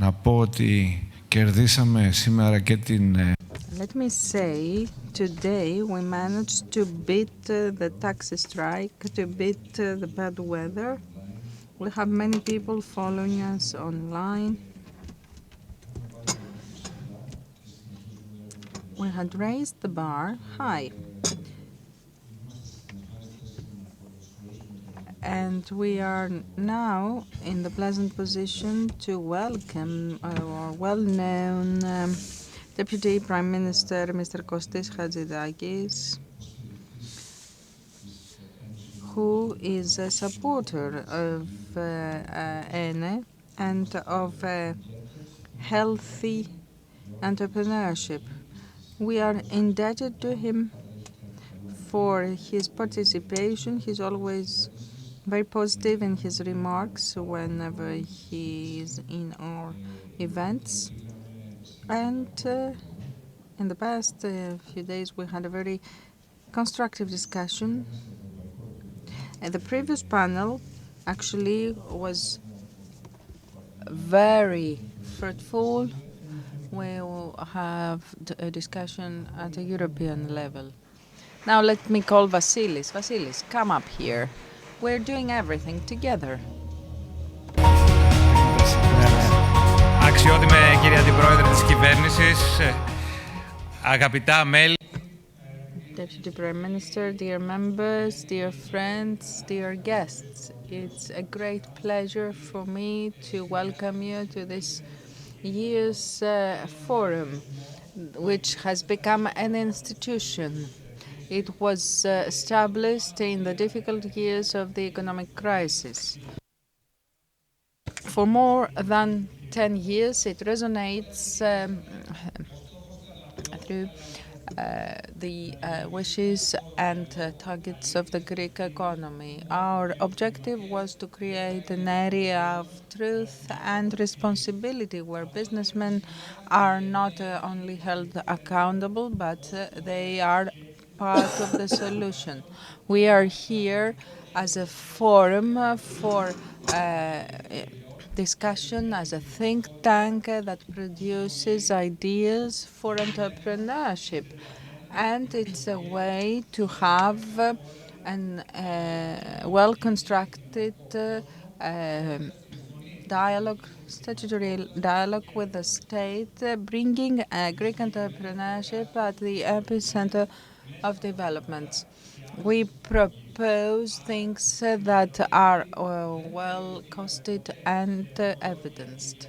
να πω ότι κερδίσαμε σήμερα και την... Let me say, today we managed to beat the taxi strike, to beat the bad weather. We have many people following us online. We had raised the bar high. And we are now in the pleasant position to welcome our well-known Deputy Prime Minister, Mr. Kostis Hatzidakis, who is a supporter of ENE and of healthy entrepreneurship. We are indebted to him for his participation. He's always very positive in his remarks whenever he is in our events. And in the past few days we had a very constructive discussion. And the previous panel actually was very fruitful. We will have a discussion at a European level. Now let me call Vasilis. Vasilis, come up here. We're doing everything together. Αξιότιμε κυρία Αντιπρόεδρε της Κυβέρνησης, αγαπητά μέλη. Deputy Prime Minister, dear members, dear friends, dear guests, it's a great pleasure for me to welcome you to this year's forum, which has become an institution. It was established in the difficult years of the economic crisis. For more than 10 years, it resonates through the wishes and targets of the Greek economy. Our objective was to create an area of truth and responsibility where businessmen are not only held accountable, but they are part of the solution. We are here as a forum for discussion, as a think tank that produces ideas for entrepreneurship. And it's a way to have a well-constructed dialogue, statutory dialogue with the state, bringing Greek entrepreneurship at the epicenter of developments. We propose things that are well costed and evidenced.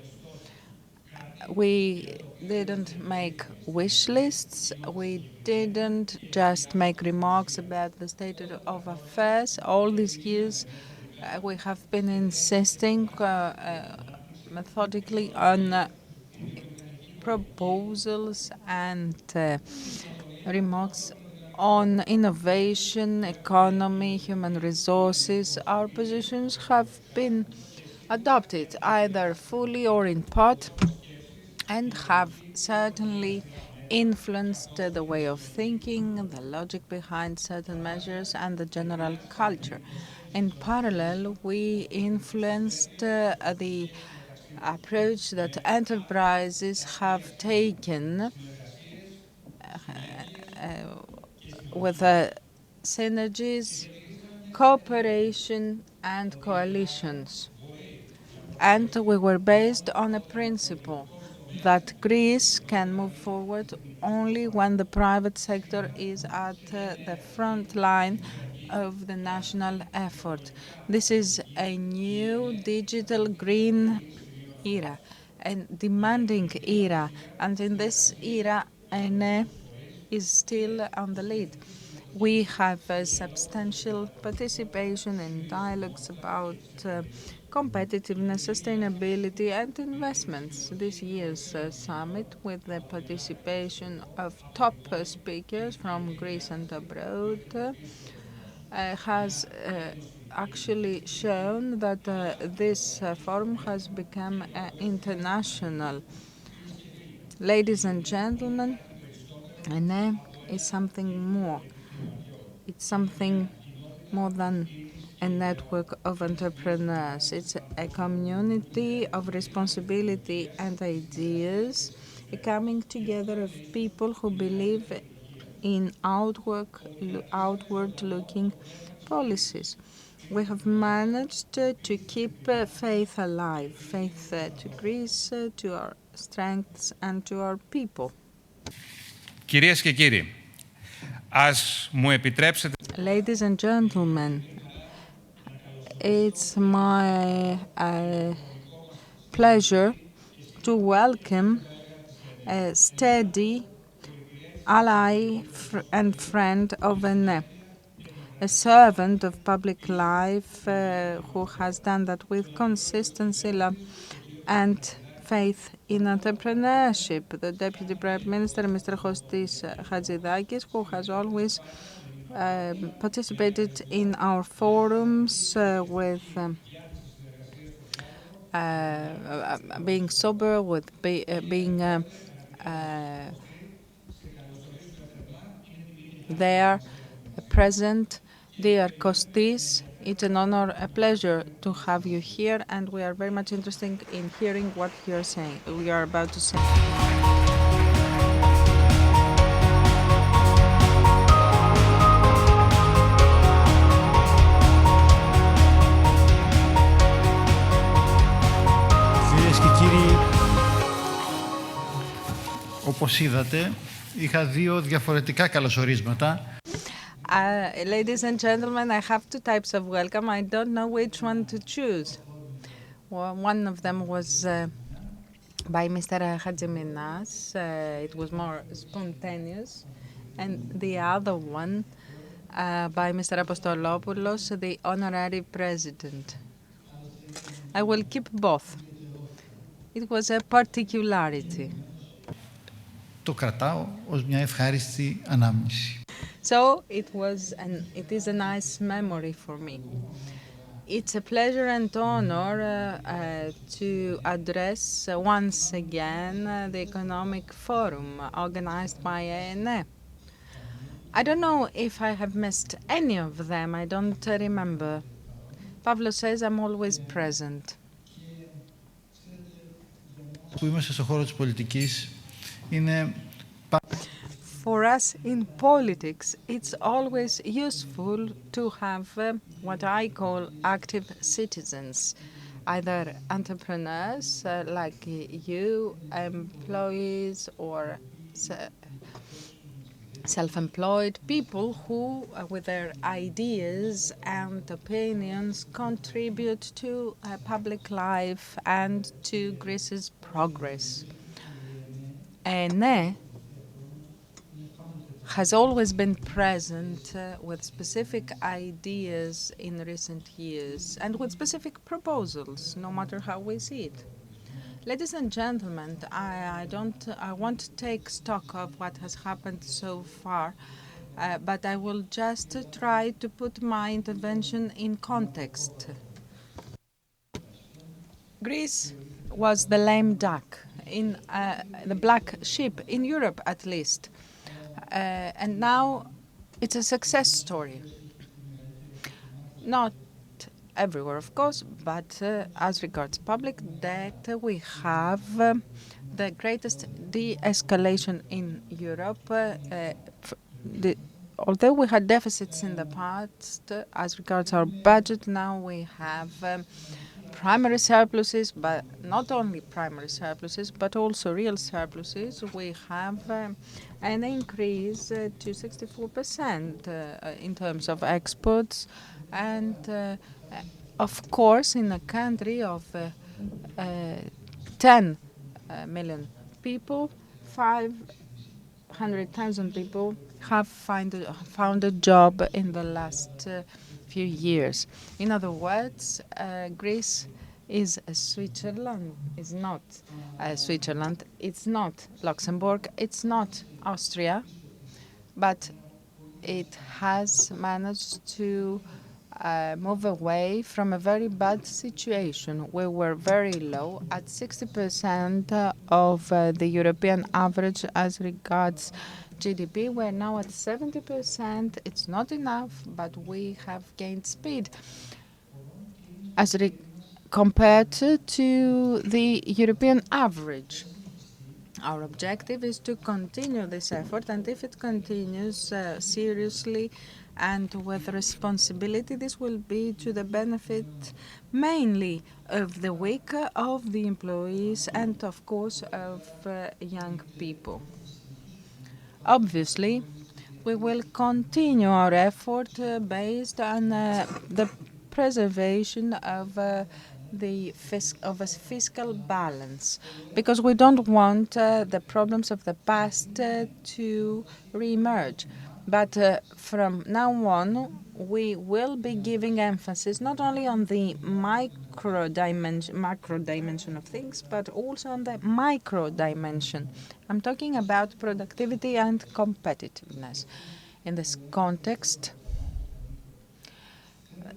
We didn't make wish lists. We didn't just make remarks about the state of affairs. All these years we have been insisting methodically on proposals and remarks on innovation, economy, human resources. Our positions have been adopted either fully or in part and have certainly influenced the way of thinking, the logic behind certain measures and the general culture. In parallel, we influenced the approach that enterprises have taken with synergies, cooperation and coalitions. And we were based on a principle that Greece can move forward only when the private sector is at the front line of the national effort. This is a new digital green era, a demanding era, and in this era, ENE is still on the lead. We have a substantial participation in dialogues about competitiveness, sustainability and investments. This year's summit, with the participation of top speakers from Greece and abroad, has actually shown that this forum has become international. Ladies and gentlemen, ENE is something more. It's something more than a network of entrepreneurs. It's a community of responsibility and ideas, a coming together of people who believe in outward-looking policies. We have managed to keep faith alive, faith to Greece, to our strengths and to our people. Κυρίες και κύριοι, ας μου επιτρέψετε... Ladies and gentlemen, it's my pleasure to welcome a steady ally and friend of Ene, a servant of public life who has done that with consistency and faith in entrepreneurship. The Deputy Prime Minister, Mr. Kostis Hatzidakis, who has always participated in our forums with being sober, with being there, present. Dear Kostis, it's an honor, a pleasure to have you here, and we are very much interested in hearing what you're saying. We are about to say. Κυρίες και κύριοι, όπως είδατε, είχα δύο διαφορετικά καλωσορίσματα. Ladies and gentlemen, I have two types of welcome. I don't know which one to choose. Well, one of them was by Mr. Hatziminas. It was more spontaneous. And the other one by Mr. Apostolopoulos, the honorary president. I will keep both. It was a particularity. Το κρατάω ως μια ευχάριστη ανάμνηση. So it is a nice memory for me. It's a pleasure and honor to address once again the Economic Forum organized by ANE. I don't know if I have missed any of them. I don't remember. Pavlo says I'm always present. Που είμαστε στον χώρο της πολιτικής είναι... For us in politics, it's always useful to have what I call active citizens, either entrepreneurs like you, employees, or self-employed people who, with their ideas and opinions, contribute to public life and to Greece's progress. Ene has always been present with specific ideas in recent years and with specific proposals, no matter how we see it. Ladies and gentlemen, I want to take stock of what has happened so far, but I will just try to put my intervention in context. Greece was the lame duck, in the black sheep in Europe at least. And now it's a success story. Not everywhere, of course, but as regards public debt, we have the greatest de-escalation in Europe. Although we had deficits in the past, as regards our budget, now we have primary surpluses, but not only primary surpluses, but also real surpluses. We have an increase to 64% in terms of exports. And of course, in a country of 10 million people, 500,000 people have found a job in the last few years. In other words, Greece is Switzerland, is not Switzerland, it's not Luxembourg, it's not Austria, but it has managed to move away from a very bad situation. We were very low at 60% of the European average as regards GDP. We're now at 70%. It's not enough, but we have gained speed as compared to the European average. Our objective is to continue this effort, and if it continues seriously and with responsibility, this will be to the benefit mainly of the weak, of the employees, and of course of young people. Obviously, we will continue our effort based on the preservation of a fiscal balance, because we don't want the problems of the past to re-emerge. But from now on, we will be giving emphasis not only on the macro dimension of things, but also on the micro dimension. I'm talking about productivity and competitiveness. In this context,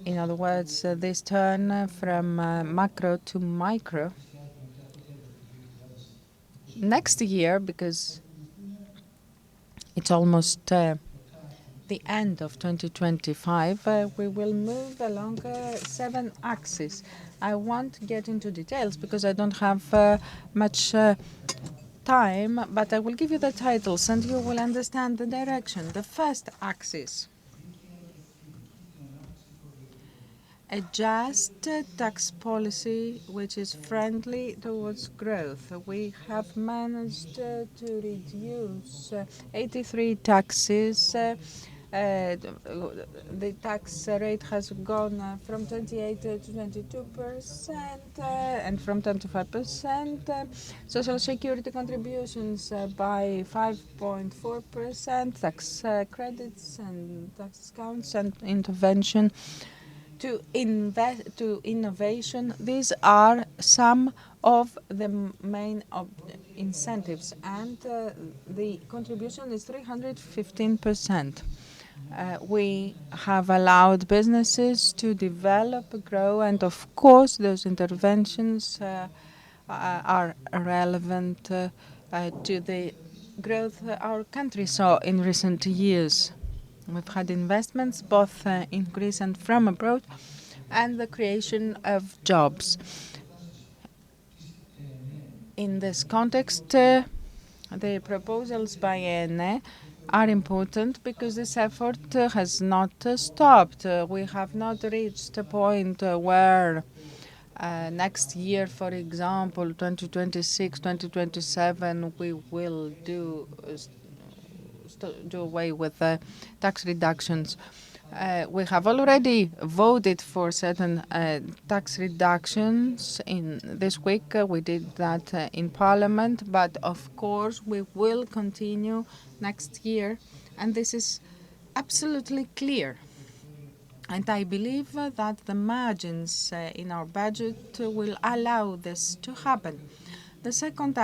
in other words, this turn from macro to micro, next year, because it's almost the end of 2025, we will move along 7 axes. I won't get into details because I don't have much time, but I will give you the titles and you will understand the direction. The first axis: a just tax policy which is friendly towards growth. We have managed to reduce 83 taxes. The tax rate has gone from 28 to 22% and from 25%. Social security contributions by 5.4%. Tax credits and tax discounts and intervention to innovation. These are some of the main incentives, and the contribution is 315%. We have allowed businesses to develop, grow, and of course those interventions are relevant to the growth our country saw in recent years. We've had investments both in Greece and from abroad, and the creation of jobs. In this context, the proposals by ENE are important because this effort has not stopped. We have not reached a point where next year, for example, 2026, 2027, we will do away with tax reductions. We have already voted for certain tax reductions in this week. We did that in Parliament, but of course we will continue next year, and this is absolutely clear. And I believe that the margins in our budget will allow this to happen. The second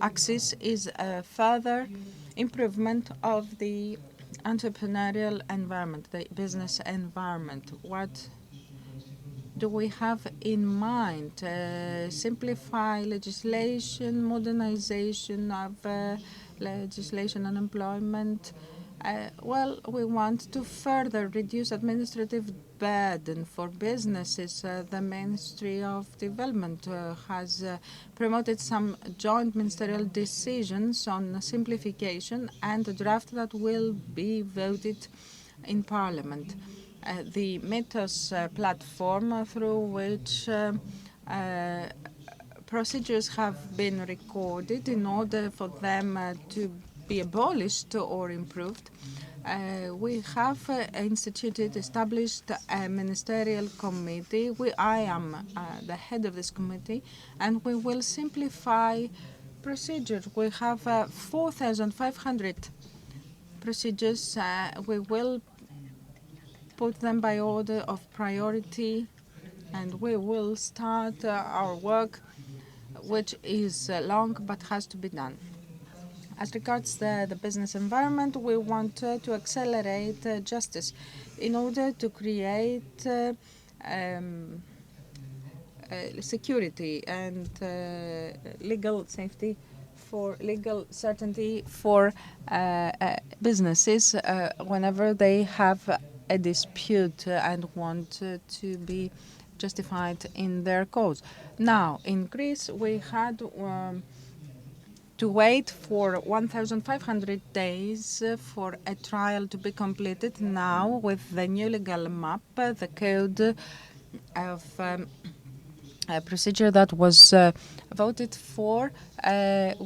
axis is a further improvement of the entrepreneurial environment, the business environment. What do we have in mind? Simplify legislation, modernization of legislation on employment. Well, we want to further reduce administrative burden for businesses. The Ministry of Development has promoted some joint ministerial decisions on simplification and a draft that will be voted in Parliament. The Mythos platform, through which procedures have been recorded in order for them to be abolished or improved. We have established a ministerial committee. I am the head of this committee, and we will simplify procedures. We have 4,500 procedures. We will put them by order of priority, and we will start our work, which is long but has to be done. As regards the business environment, we want to accelerate justice in order to create security and legal safety for legal certainty for businesses whenever they have a dispute and want to be justified in their cause. Now, in Greece, we had to wait for 1,500 days for a trial to be completed. Now, with the new legal map, the code of a procedure that was voted for,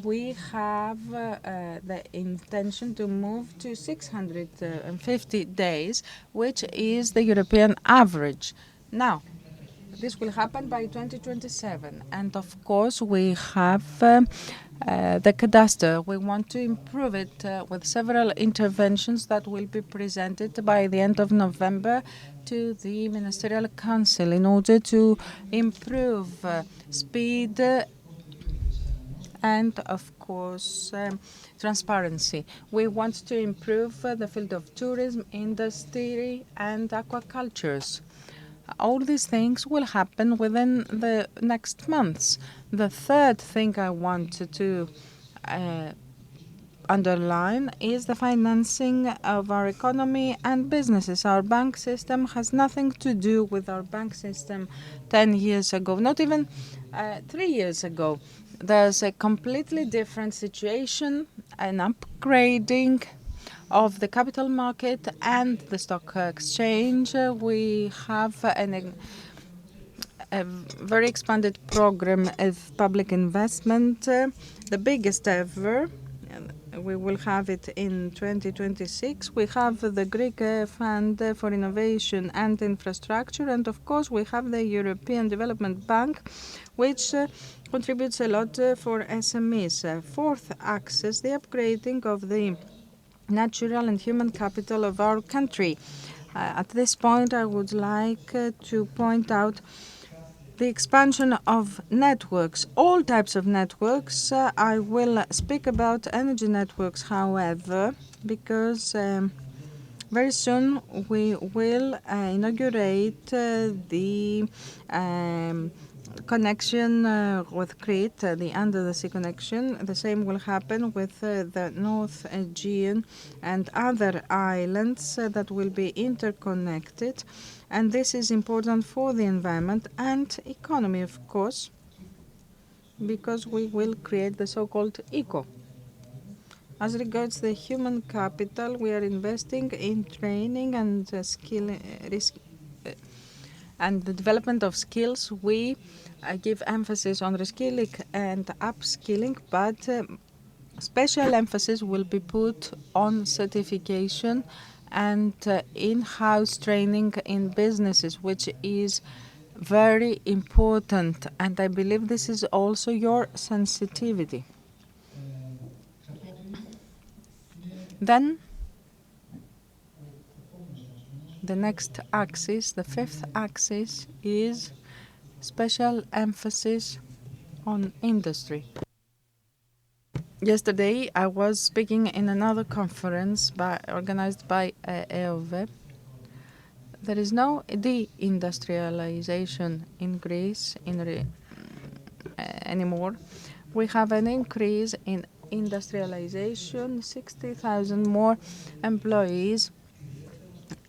we have the intention to move to 650 days, which is the European average. Now, this will happen by 2027. And of course, we have the cadastre. We want to improve it with several interventions that will be presented by the end of November to the Ministerial Council in order to improve speed and, of course, transparency. We want to improve the field of tourism, industry, and aquacultures. All these things will happen within the next months. The third thing I want to underline is the financing of our economy and businesses. Our bank system has nothing to do with our bank system 10 years ago, not even 3 years ago. There's a completely different situation, an upgrading of the capital market and the stock exchange. We have a very expanded program of public investment, the biggest ever. We will have it in 2026. We have the Greek Fund for Innovation and Infrastructure, and of course we have the European Development Bank, which contributes a lot for SMEs. Fourth axis, the upgrading of the natural and human capital of our country. At this point, I would like to point out the expansion of networks, all types of networks. I will speak about energy networks, however, because very soon we will inaugurate the connection with Crete, the under-the-sea connection. The same will happen with the North Aegean and other islands that will be interconnected. And this is important for the environment and economy, of course, because we will create the so-called eco. As regards the human capital, we are investing in training and and the development of skills. We give emphasis on reskilling and upskilling, but special emphasis will be put on certification and in-house training in businesses, which is very important. And I believe this is also your sensitivity. Then the next axis, the fifth axis, is special emphasis on industry. Yesterday, I was speaking in another conference organized by EOVE. There is no deindustrialization in Greece anymore. We have an increase in industrialization, 60,000 more employees,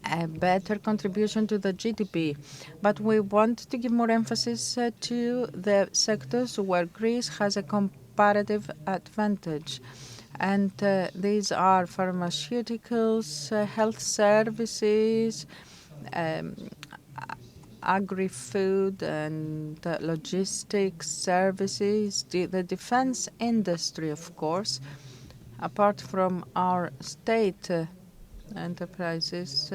a better contribution to the GDP. But we want to give more emphasis to the sectors where Greece has a comparative advantage. And these are pharmaceuticals, health services, agri-food and logistics services, the defense industry, of course, apart from our state enterprises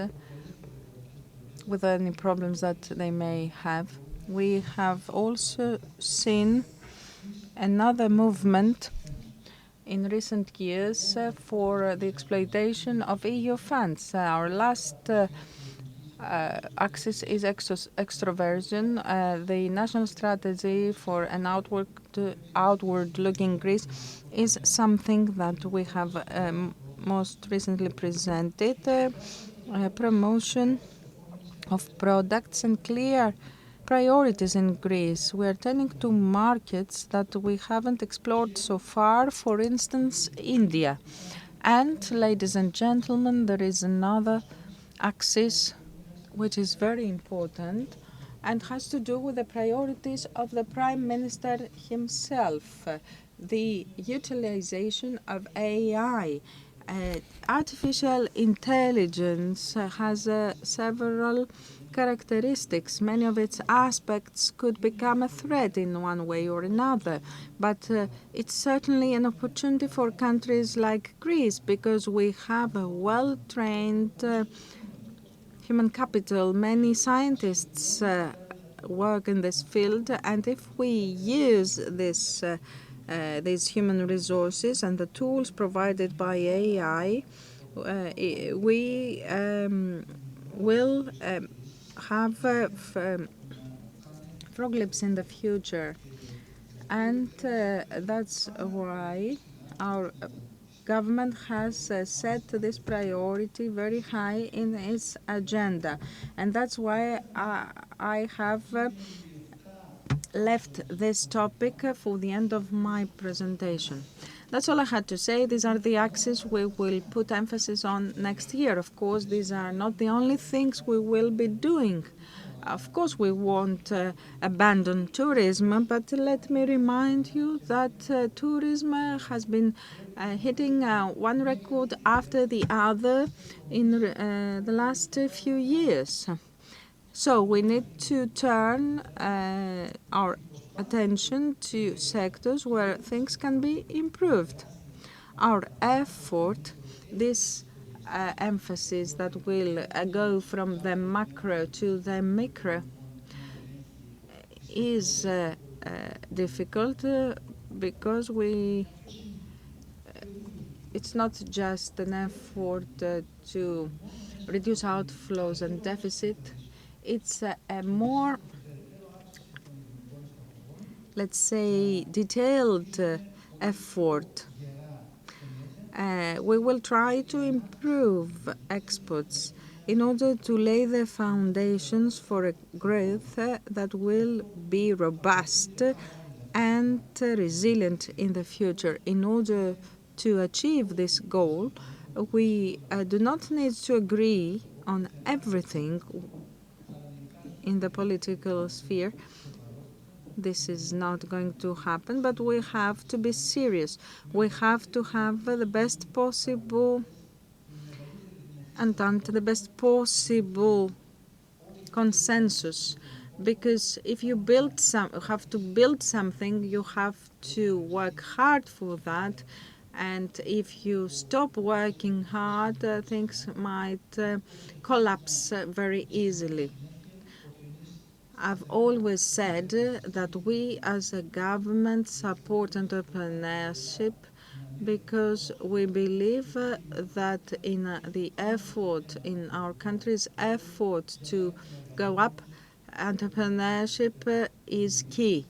with any problems that they may have. We have also seen another movement in recent years for the exploitation of EU funds. Our last axis is extroversion. The national strategy for an outward-looking Greece is something that we have most recently presented. Promotion of products and clear priorities in Greece. We are turning to markets that we haven't explored so far, for instance, India. And, ladies and gentlemen, there is another axis which is very important and has to do with the priorities of the Prime Minister himself, the utilization of AI. Artificial intelligence has several characteristics. Many of its aspects could become a threat in one way or another, but it's certainly an opportunity for countries like Greece because we have a well-trained human capital. Many scientists work in this field, and if we use these human resources and the tools provided by AI, we will have frog leaps in the future. And that's why our government has set this priority very high in its agenda. And that's why I have left this topic for the end of my presentation. That's all I had to say. These are the axes we will put emphasis on next year. Of course, these are not the only things we will be doing. Of course, we won't abandon tourism, but let me remind you that tourism has been hitting one record after the other in the last few years. So we need to turn our attention to sectors where things can be improved. Our effort, this emphasis that will go from the macro to the micro, is difficult because it's not just an effort to reduce outflows and deficit. It's a more, let's say, detailed effort. We will try to improve exports in order to lay the foundations for a growth that will be robust and resilient in the future. In order to achieve this goal, we do not need to agree on everything in the political sphere. This is not going to happen, but we have to be serious. We have to have the best possible entente, the best possible consensus. Because if you have to build something, you have to work hard for that. And if you stop working hard, things might collapse very easily. I've always said that we as a government support entrepreneurship because we believe that in the effort, in our country's effort to go up, entrepreneurship is key.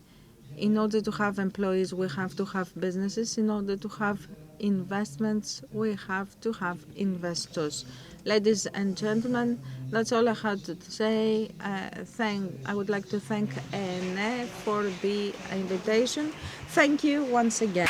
In order to have employees, we have to have businesses. In order to have investments, we have to have investors. Ladies and gentlemen, that's all I had to say. I would like to thank ENE for the invitation. Thank you once again.